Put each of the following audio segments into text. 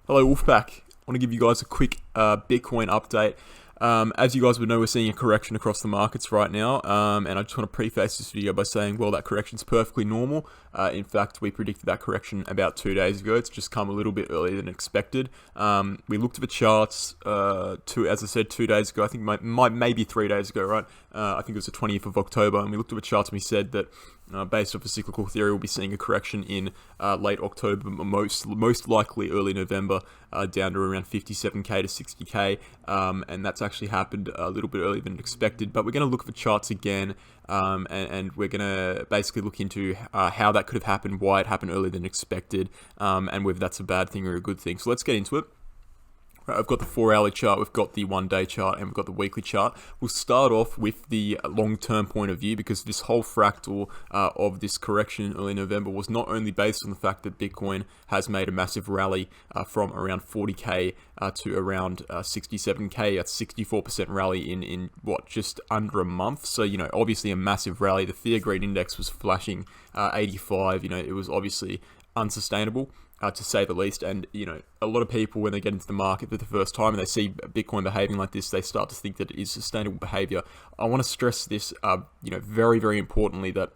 Hello, Wolfpack. I want to give you guys a quick Bitcoin update. As you guys would know, we're seeing a correction across the markets right now, and I just want to preface this video by saying, well, that correction's perfectly normal. In fact, we predicted that correction about 2 days ago. It's just come a little bit earlier than expected. We looked at the charts, as I said, 2 days ago. I think maybe 3 days ago, right? I think it was the 20th of October, and we looked at the charts and we said that based off a cyclical theory, we'll be seeing a correction in late October, most likely early November, down to around 57k to 60k, and that's actually happened a little bit earlier than expected. But we're going to look at the charts again, and we're going to basically look into how that could have happened, why it happened earlier than expected, and whether that's a bad thing or a good thing. So let's get into it. Right, I've got the 4-hourly chart, we've got the 1-day chart, and we've got the weekly chart. We'll start off with the long-term point of view, because this whole fractal of this correction in early November was not only based on the fact that Bitcoin has made a massive rally from around 40k to around 67k, that's 64% rally in what, just under a month. So, obviously a massive rally. The Fear Greed Index was flashing 85, it was obviously unsustainable. To say the least. And a lot of people, when they get into the market for the first time and they see Bitcoin behaving like this, they start to think that it is sustainable behavior. I want to stress this, very, very importantly, that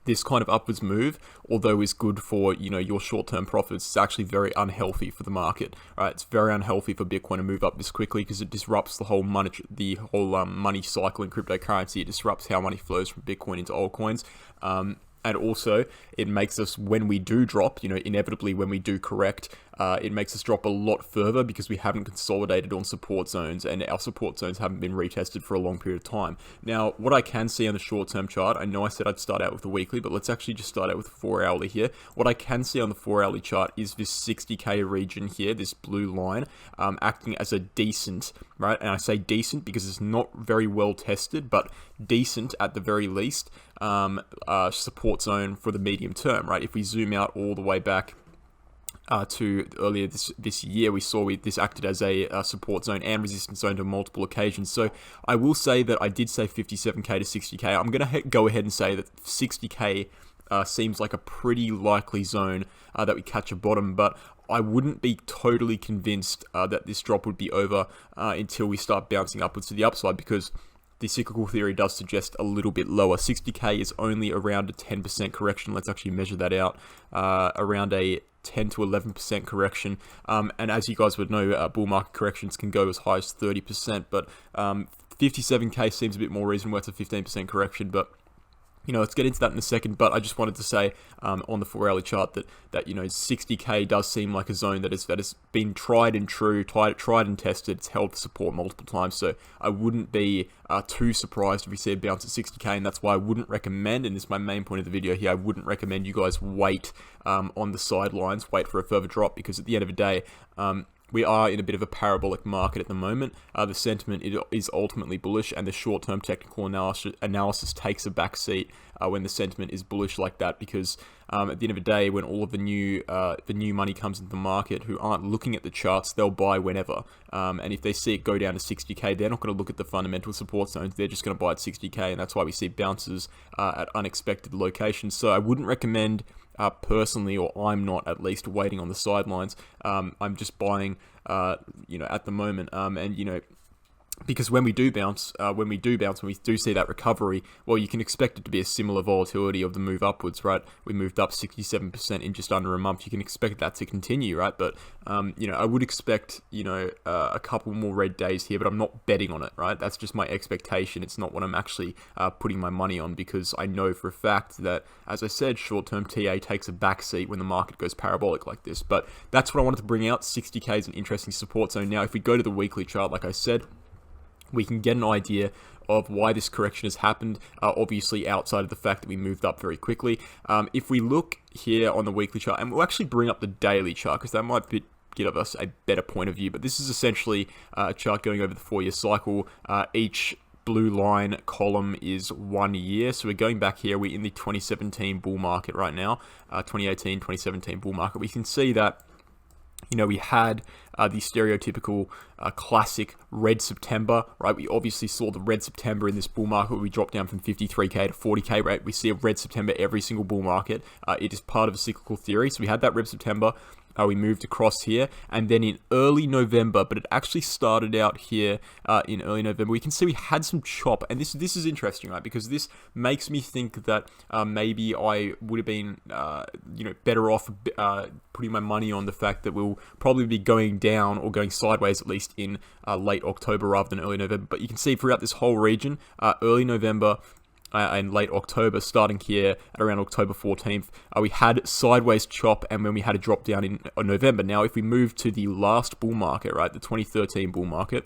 this kind of upwards move, although is good for your short-term profits, it's actually very unhealthy for the market. Right? It's very unhealthy for Bitcoin to move up this quickly, because it disrupts the whole money cycle in cryptocurrency. It disrupts how money flows from Bitcoin into altcoins. And also, it makes us, when we do drop, inevitably when we do correct, it makes us drop a lot further because we haven't consolidated on support zones, and our support zones haven't been retested for a long period of time. Now, what I can see on the short-term chart, I know I said I'd start out with the weekly, but let's actually just start out with the 4-hourly here. What I can see on the 4-hourly chart is this 60k region here, this blue line, acting as a decent, right? And I say decent because it's not very well tested, but decent at the very least, support zone for the medium term, right? If we zoom out all the way back to earlier this year, we saw this acted as a support zone and resistance zone on multiple occasions. So I will say that I did say 57k to 60k. I'm going to go ahead and say that 60k seems like a pretty likely zone that we catch a bottom, but I wouldn't be totally convinced that this drop would be over until we start bouncing upwards to the upside, because the cyclical theory does suggest a little bit lower. 60k is only around a 10% correction. Let's actually measure that out. Around a 10 to 11% correction. And as you guys would know, bull market corrections can go as high as 30%, but 57k seems a bit more reasonable. It's a 15% correction, but let's get into that in a second. But I just wanted to say on the 4-hourly chart that 60k does seem like a zone that has been tried and true, tried and tested. It's held support multiple times, so I wouldn't be too surprised if we see a bounce at 60k, and that's why I wouldn't recommend, and this is my main point of the video here, I wouldn't recommend you guys wait on the sidelines, wait for a further drop, because at the end of the day, we are in a bit of a parabolic market at the moment. The sentiment is ultimately bullish, and the short-term technical analysis takes a back seat when the sentiment is bullish like that, because at the end of the day, when all of the new money comes into the market who aren't looking at the charts, they'll buy whenever. And if they see it go down to 60k, they're not going to look at the fundamental support zones. They're just going to buy at 60k, and that's why we see bounces at unexpected locations. So I wouldn't recommend personally, or I'm not at least, waiting on the sidelines. I'm just buying, at the moment, and because when we do bounce, when we do see that recovery, well, you can expect it to be a similar volatility of the move upwards, right? We moved up 67% in just under a month. You can expect that to continue, right? But, I would expect, a couple more red days here, but I'm not betting on it, right? That's just my expectation. It's not what I'm actually putting my money on, because I know for a fact that, as I said, short-term TA takes a backseat when the market goes parabolic like this. But that's what I wanted to bring out. 60k is an interesting support zone. Now, if we go to the weekly chart, like I said, we can get an idea of why this correction has happened, obviously outside of the fact that we moved up very quickly. If we look here on the weekly chart, and we'll actually bring up the daily chart, because that might give us a better point of view, but this is essentially a chart going over the 4-year cycle. Each blue line column is 1 year, so we're going back here. We're in the 2017 bull market right now, 2018, 2017 bull market. We can see that we had the stereotypical classic red September, right? We obviously saw the red September in this bull market where we dropped down from 53k to 40k, right? We see a red September every single bull market. It is part of a cyclical theory. So we had that red September. we moved across here, and then in early November, but it actually started out here in early November. We can see we had some chop, and this is interesting, right? Because this makes me think that maybe I would have been, better off putting my money on the fact that we'll probably be going down or going sideways at least in late October rather than early November. But you can see throughout this whole region, early November and late October, starting here at around October 14th, we had sideways chop, and then we had a drop down in November. Now, if we move to the last bull market, right, the 2013 bull market,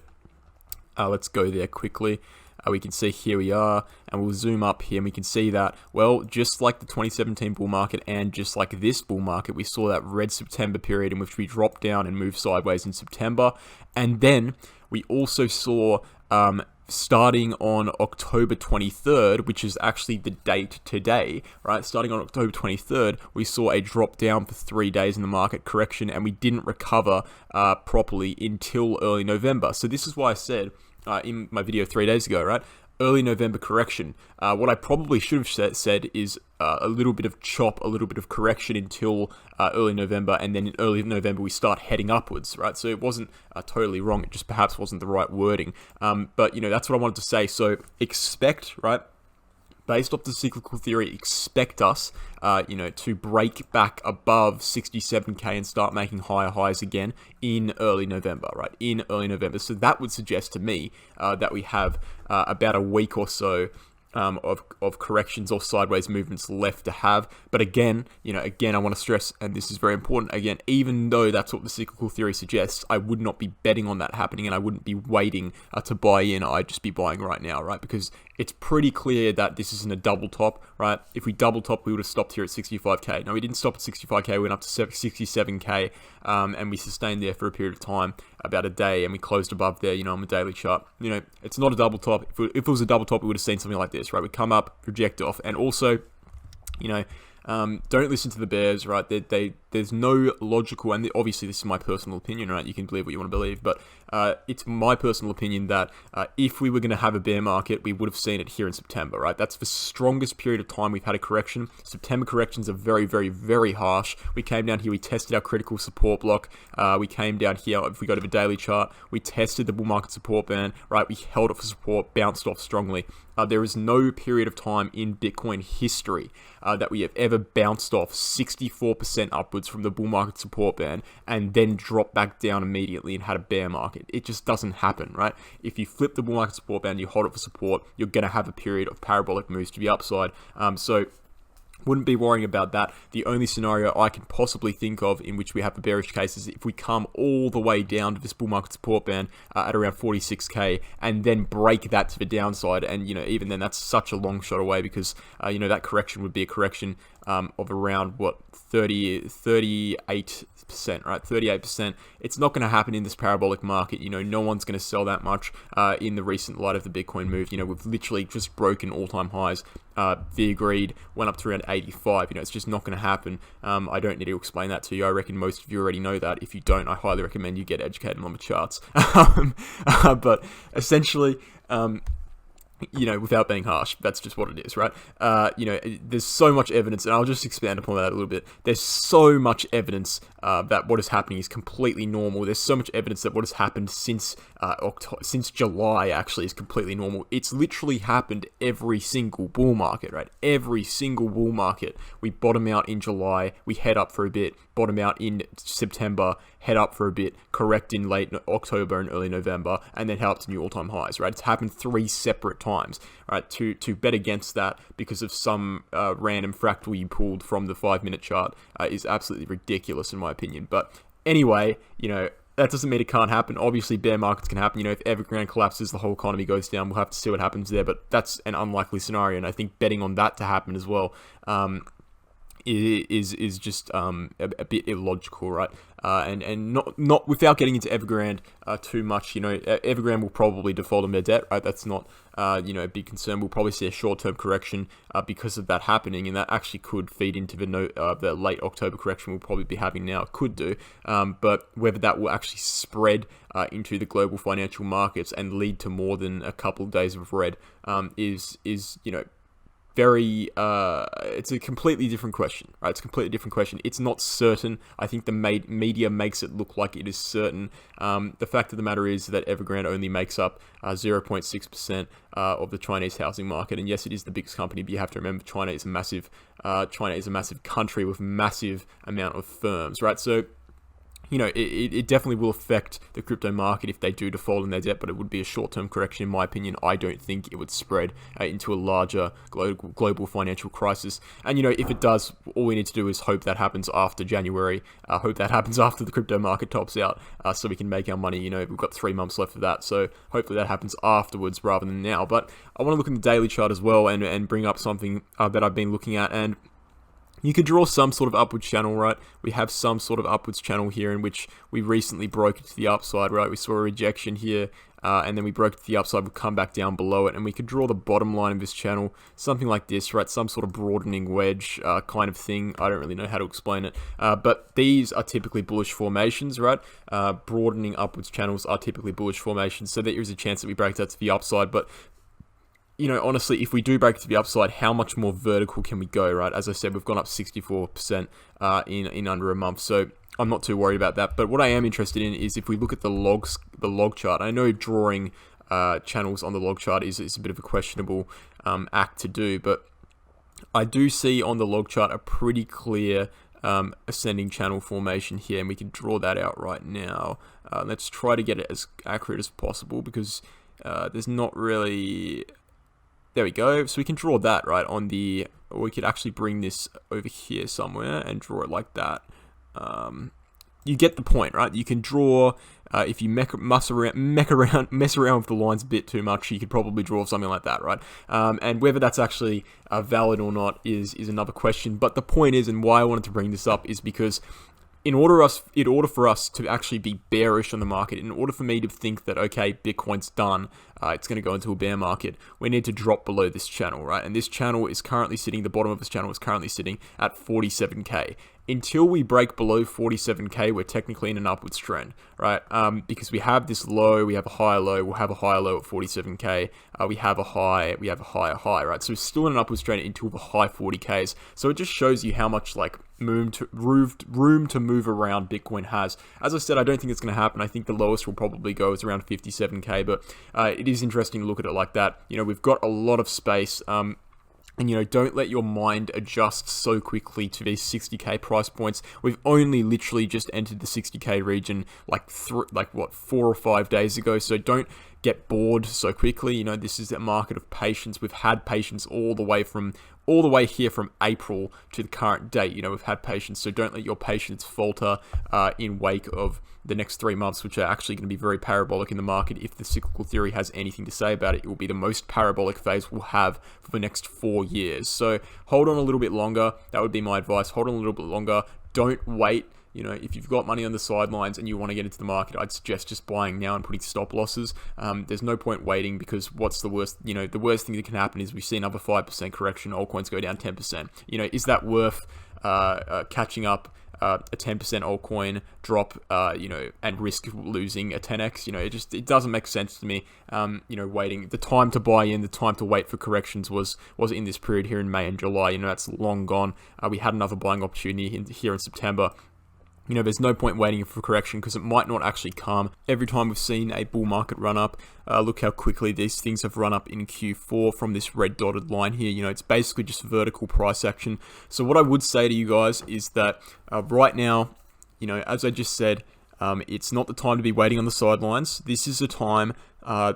let's go there quickly. We can see here we are, and we'll zoom up here, and we can see that, well, just like the 2017 bull market and just like this bull market, we saw that red September period in which we dropped down and moved sideways in September. And then we also saw starting on October 23rd, which is actually the date today, right? Starting on October 23rd, we saw a drop down for 3 days in the market correction, and we didn't recover properly until early November. So this is why I said in my video 3 days ago, right? Early November correction. What I probably should have said is a little bit of chop, a little bit of correction until early November, and then in early November we start heading upwards, right? So it wasn't totally wrong, it just perhaps wasn't the right wording. But, that's what I wanted to say. So expect, right? Based off the cyclical theory, expect us, to break back above 67k and start making higher highs again in early November, right? In early November. So that would suggest to me that we have about a week or so of corrections or sideways movements left to have. But again, I want to stress, and this is very important, again, even though that's what the cyclical theory suggests, I would not be betting on that happening, and I wouldn't be waiting to buy in. I'd just be buying right now, right? Because it's pretty clear that this isn't a double top, right? If we double top, we would have stopped here at 65k. No, we didn't stop at 65k, we went up to 67k, and we sustained there for a period of time, about a day, and we closed above there, on the daily chart. It's not a double top. If it was a double top, we would have seen something like this, right? We come up, reject off, and also, don't listen to the bears, right? There's no logical, and obviously this is my personal opinion, right? You can believe what you want to believe, but it's my personal opinion that if we were going to have a bear market, we would have seen it here in September, right? That's the strongest period of time we've had a correction. September corrections are very, very, very harsh. We came down here, we tested our critical support block. We came down here, if we go to the daily chart, we tested the bull market support band, right? We held it for support, bounced off strongly. There is no period of time in Bitcoin history that we have ever bounced off 64% upwards from the bull market support band and then dropped back down immediately and had a bear market. It just doesn't happen, right? If you flip the bull market support band, you hold it for support, you're going to have a period of parabolic moves to the upside. So wouldn't be worrying about that. The only scenario I can possibly think of in which we have a bearish case is if we come all the way down to this bull market support band at around 46k and then break that to the downside. And, even then that's such a long shot away because, that correction would be a correction of around 38%, right? 38%. It's not going to happen in this parabolic market. No one's going to sell that much in the recent light of the Bitcoin move. We've literally just broken all-time highs. The agreed went up to around 85. It's just not going to happen. I don't need to explain that to you. I reckon most of you already know that. If you don't, I highly recommend you get educated on the charts. But essentially, without being harsh, that's just what it is, right? There's so much evidence, and I'll just expand upon that a little bit. There's so much evidence that what is happening is completely normal. There's so much evidence that what has happened since July actually is completely normal. It's literally happened every single bull market, right? Every single bull market. We bottom out in July, we head up for a bit, bottom out in September, head up for a bit, correct in late October and early November, and then head up to new all-time highs, right? It's happened 3 separate times, right? To bet against that because of some random fractal you pulled from the 5-minute chart is absolutely ridiculous in my opinion. But anyway, that doesn't mean it can't happen. Obviously, bear markets can happen. If Evergrande collapses, the whole economy goes down. We'll have to see what happens there, but that's an unlikely scenario, and I think betting on that to happen as well is just a bit illogical, right? And not without getting into Evergrande too much. Evergrande will probably default on their debt, right? That's not a big concern. We'll probably see a short-term correction because of that happening, and that actually could feed into the late October correction we'll probably be having now. It could do, but whether that will actually spread into the global financial markets and lead to more than a couple of days of red is very it's a completely different question, right? It's a completely different question. It's not certain. I think the media makes it look like it is certain. The fact of the matter is that Evergrande only makes up 0.6% of the Chinese housing market, and yes, it is the biggest company, but you have to remember China is a massive country with massive amount of firms, right? So it definitely will affect the crypto market if they do default in their debt, but it would be a short-term correction, in my opinion. I don't think it would spread into a larger global financial crisis. And, if it does, all we need to do is hope that happens after January, hope that happens after the crypto market tops out, so we can make our money. We've got 3 months left of that, so hopefully that happens afterwards rather than now. But I want to look at the daily chart as well and bring up something that I've been looking at, and you could draw some sort of upwards channel, right? We have some sort of upwards channel here in which we recently broke it to the upside, right? We saw a rejection here, and then we broke it to the upside. We'll come back down below it, and we could draw the bottom line of this channel, something like this, right? Some sort of broadening wedge kind of thing. I don't really know how to explain it, but these are typically bullish formations, right? Broadening upwards channels are typically bullish formations, so there is a chance that we break that to the upside, but honestly, if we do break it to the upside, how much more vertical can we go, right? As I said, we've gone up 64% in under a month, so I'm not too worried about that. But what I am interested in is if we look at the log chart. I know drawing channels on the log chart is a bit of a questionable act to do, but I do see on the log chart a pretty clear ascending channel formation here, and we can draw that out right now. Let's try to get it as accurate as possible because there's not really... There we go. So we can draw that, right, or we could actually bring this over here somewhere and draw it like that. You get the point, right? You can draw, if you mess around with the lines a bit too much, you could probably draw something like that, right? And whether that's actually valid or not is another question. But the point is, and why I wanted to bring this up, is because in order for us to actually be bearish on the market, in order for me to think that, okay, Bitcoin's done, it's going to go into a bear market, we need to drop below this channel, right? And this channel is currently sitting, the bottom of this channel is currently sitting at 47K. Until we break below 47K, we're technically in an upwards trend, right? Because we have this low, we have a higher low, we'll have a higher low at 47K, we have a higher high, right? So we're still in an upwards trend until the high 40Ks. So it just shows you how much room to move around Bitcoin has. As I said, I don't think it's going to happen. I think the lowest will probably go is around 57K, but it is interesting to look at it like that. We've got a lot of space. And, don't let your mind adjust so quickly to these 60K price points. We've only literally just entered the 60K region 4 or 5 days ago. So don't get bored so quickly. This is a market of patience. We've had patience all the way here from April to the current date. We've had patience. So don't let your patience falter in wake of the next 3 months, which are actually going to be very parabolic in the market. If the cyclical theory has anything to say about it, it will be the most parabolic phase we'll have for the next 4 years. So hold on a little bit longer. That would be my advice. Hold on a little bit longer. Don't wait. If you've got money on the sidelines and you want to get into the market, I'd suggest just buying now and putting stop losses. There's no point waiting, because what's the worst? The worst thing that can happen is we see another 5% correction, altcoins go down 10%. Is that worth catching up a 10% altcoin drop, and risk losing a 10x? It doesn't make sense to me. Waiting, the time to buy in, the time to wait for corrections was in this period here in May and July. That's long gone. We had another buying opportunity here in September. There's no point waiting for correction because it might not actually come. Every time we've seen a bull market run up, look how quickly these things have run up in Q4 from this red dotted line here. It's basically just vertical price action. So what I would say to you guys is that right now, as I just said, it's not the time to be waiting on the sidelines. This is a time,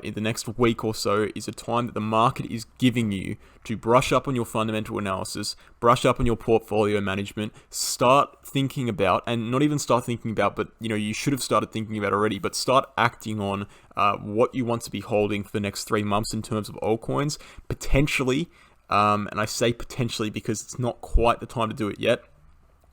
in the next week or so, is a time that the market is giving you to brush up on your fundamental analysis, brush up on your portfolio management, start thinking about, and not even start thinking about, but you should have started thinking about already, but start acting on what you want to be holding for the next 3 months in terms of altcoins, potentially, and I say potentially because it's not quite the time to do it yet.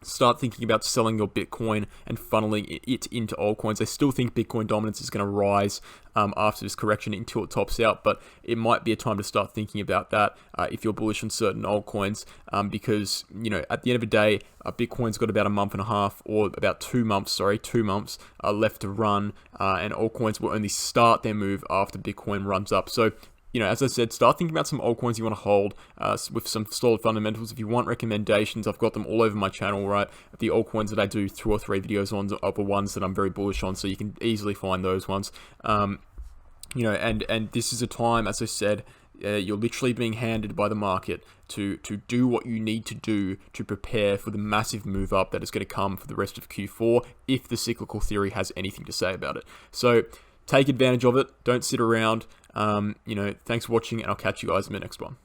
Start thinking about selling your Bitcoin and funneling it into altcoins. I still think Bitcoin dominance is going to rise after this correction until it tops out, but it might be a time to start thinking about that if you're bullish on certain altcoins, because at the end of the day, Bitcoin's got about a month and a half, or about 2 months, 2 months left to run, and altcoins will only start their move after Bitcoin runs up. So as I said, start thinking about some altcoins you want to hold with some solid fundamentals. If you want recommendations, I've got them all over my channel, right? The altcoins that I do 2 or 3 videos on are the ones that I'm very bullish on, so you can easily find those ones. And this is a time, as I said, you're literally being handed by the market to do what you need to do to prepare for the massive move up that is going to come for the rest of Q4 if the cyclical theory has anything to say about it. So take advantage of it. Don't sit around. Thanks for watching, and I'll catch you guys in the next one.